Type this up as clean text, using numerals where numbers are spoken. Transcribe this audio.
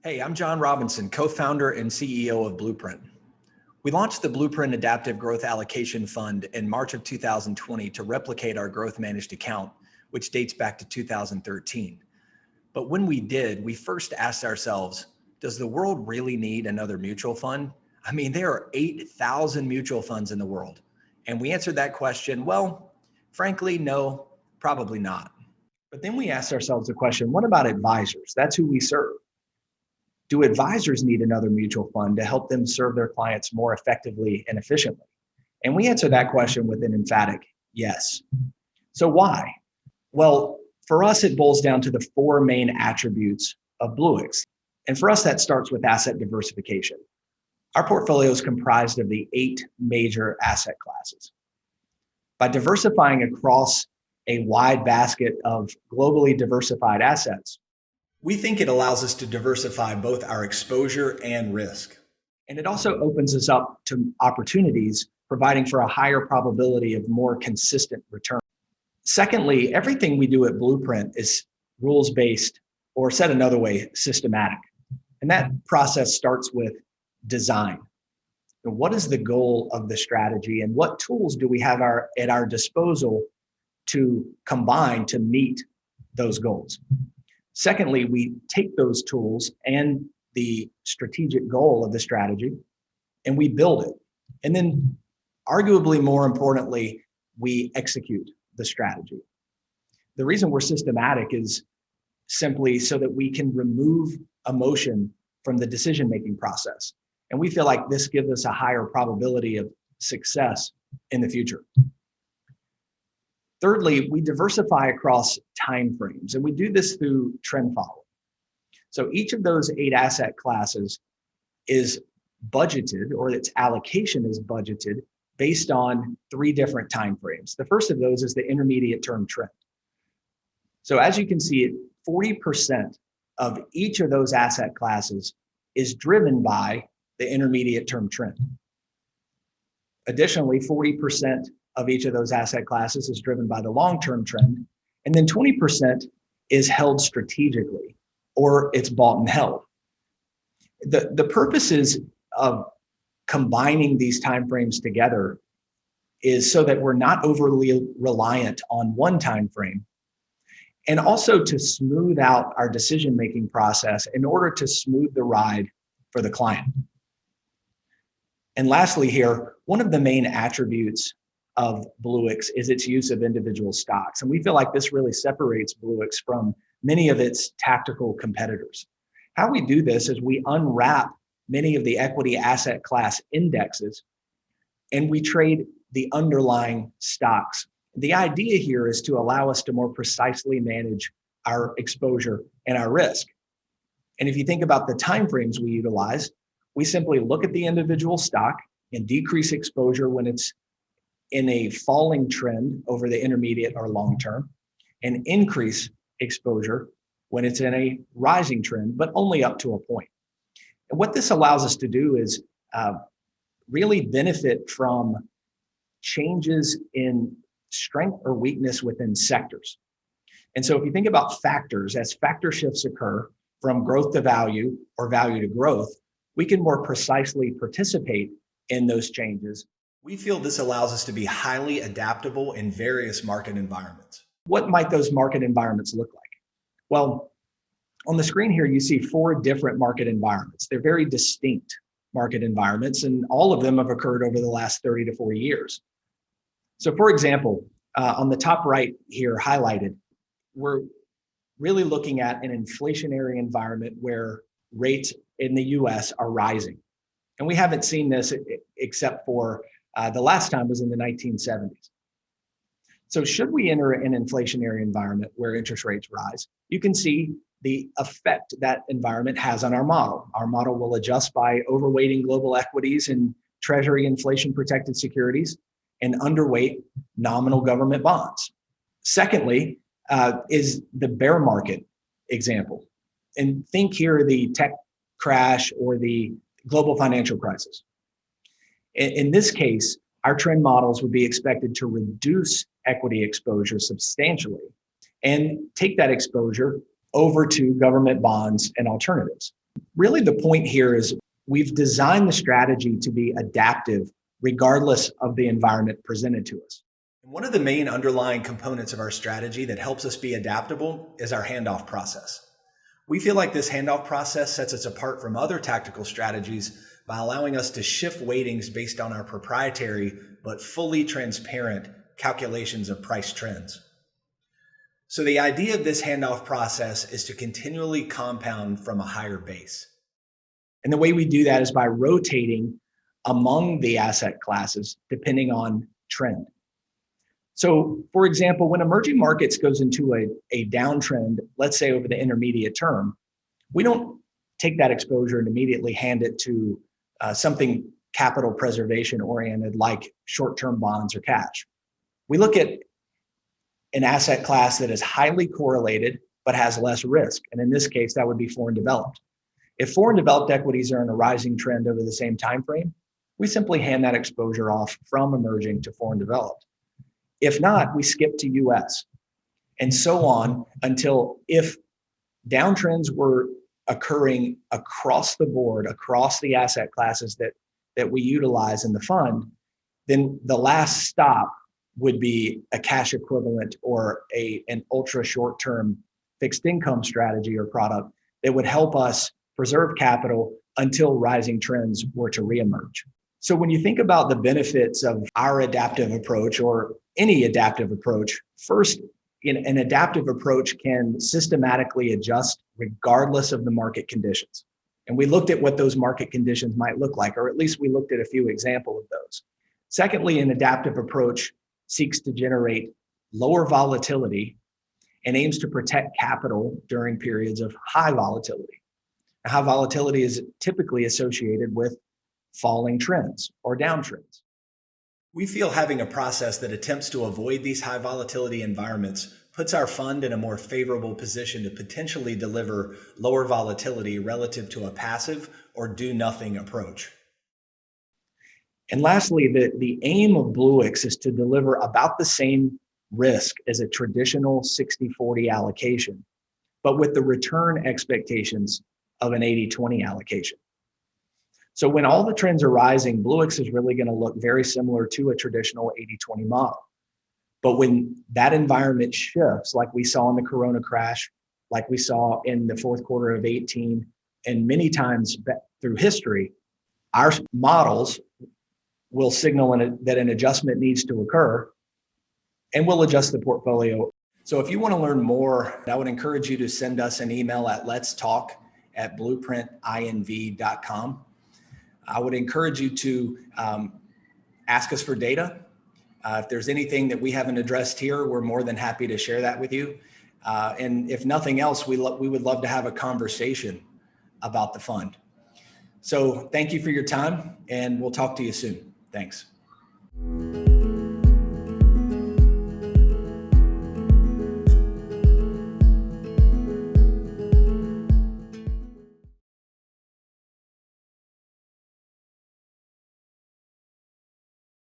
Hey, I'm John Robinson, co-founder and CEO of Blueprint. We launched the Blueprint Adaptive Growth Allocation Fund in March of 2020 to replicate our growth managed account, which dates back to 2013. But when we did, we first asked ourselves, does the world really need another mutual fund? I mean, there are 8,000 mutual funds in the world. And we answered that question, well, frankly, no, probably not. But then we asked ourselves the question, what about advisors? That's who we serve. Do advisors need another mutual fund to help them serve their clients more effectively and efficiently? And we answer that question with an emphatic yes. So why? Well, for us, it boils down to the four main attributes of BLUIX. And for us, that starts with asset diversification. Our portfolio is comprised of the 8 major asset classes. By diversifying across a wide basket of globally diversified assets, we think it allows us to diversify both our exposure and risk. And it also opens us up to opportunities, providing for a higher probability of more consistent return. Secondly, everything we do at Blueprint is rules-based, or said another way, systematic. And that process starts with design. And what is the goal of the strategy, and what tools do we have at our disposal to combine to meet those goals? Secondly, we take those tools and the strategic goal of the strategy and we build it. And then arguably more importantly, we execute the strategy. The reason we're systematic is simply so that we can remove emotion from the decision-making process. And we feel like this gives us a higher probability of success in the future. Thirdly, we diversify across timeframes, and we do this through trend following. So each of those 8 asset classes is budgeted, or its allocation is budgeted based on 3 different timeframes. The first of those is the intermediate term trend. So as you can see, 40% of each of those asset classes is driven by the intermediate term trend. Additionally, 40% of each of those asset classes is driven by the long-term trend, and then 20% is held strategically, or it's bought and held. The purposes of combining these timeframes together is so that we're not overly reliant on one time frame, and also to smooth out our decision-making process in order to smooth the ride for the client. And lastly here, one of the main attributes of BLUIX is its use of individual stocks. And we feel like this really separates BLUIX from many of its tactical competitors. How we do this is we unwrap many of the equity asset class indexes and we trade the underlying stocks. The idea here is to allow us to more precisely manage our exposure and our risk. And if you think about the timeframes we utilize, we simply look at the individual stock and decrease exposure when it's in a falling trend over the intermediate or long term, and increase exposure when it's in a rising trend, but only up to a point. And what this allows us to do is really benefit from changes in strength or weakness within sectors. And so if you think about factors, as factor shifts occur from growth to value or value to growth, we can more precisely participate in those changes. We feel this allows us to be highly adaptable in various market environments. What might those market environments look like? Well, on the screen here, you see 4 different market environments. They're very distinct market environments, and all of them have occurred over the last 30 to 40 years. So for example, on the top right here highlighted, we're really looking at an inflationary environment where rates in the US are rising. And we haven't seen this except for the last time was in the 1970s. So should we enter an inflationary environment where interest rates rise, you can see the effect that environment has on our model. Our model will adjust by overweighting global equities and treasury inflation protected securities and underweight nominal government bonds. Secondly, is the bear market example. And think here the tech crash or the global financial crisis. In this case, our trend models would be expected to reduce equity exposure substantially and take that exposure over to government bonds and alternatives. Really, the point here is we've designed the strategy to be adaptive regardless of the environment presented to us. And one of the main underlying components of our strategy that helps us be adaptable is our handoff process. We feel like this handoff process sets us apart from other tactical strategies by allowing us to shift weightings based on our proprietary but fully transparent calculations of price trends. So the idea of this handoff process is to continually compound from a higher base. And the way we do that is by rotating among the asset classes depending on trend. So for example, when emerging markets goes into a downtrend, let's say over the intermediate term, we don't take that exposure and immediately hand it to something capital preservation oriented like short-term bonds or cash. We look at an asset class that is highly correlated but has less risk. And in this case, that would be foreign developed. If foreign developed equities are in a rising trend over the same time frame, we simply hand that exposure off from emerging to foreign developed. If not, we skip to US, and so on until if downtrends were occurring across the board, across the asset classes that we utilize in the fund, then the last stop would be a cash equivalent or an ultra short-term fixed income strategy or product that would help us preserve capital until rising trends were to reemerge. So when you think about the benefits of our adaptive approach or any adaptive approach, first, an adaptive approach can systematically adjust regardless of the market conditions. And we looked at what those market conditions might look like, or at least we looked at a few examples of those. Secondly, an adaptive approach seeks to generate lower volatility and aims to protect capital during periods of high volatility. Now, high volatility is typically associated with falling trends or downtrends. We feel having a process that attempts to avoid these high volatility environments puts our fund in a more favorable position to potentially deliver lower volatility relative to a passive or do nothing approach. And lastly, the aim of BLUIX is to deliver about the same risk as a traditional 60-40 allocation, but with the return expectations of an 80-20 allocation. So when all the trends are rising, BLUIX is really going to look very similar to a traditional 80-20 model. But when that environment shifts, like we saw in the Corona crash, like we saw in the fourth quarter of 18, and many times through history, our models will signal that an adjustment needs to occur, and we'll adjust the portfolio. So if you want to learn more, I would encourage you to send us an email at letstalk@blueprintinv.com. I would encourage you to ask us for data. If there's anything that we haven't addressed here, we're more than happy to share that with you. And if nothing else, we would love to have a conversation about the fund. So thank you for your time, and we'll talk to you soon. Thanks.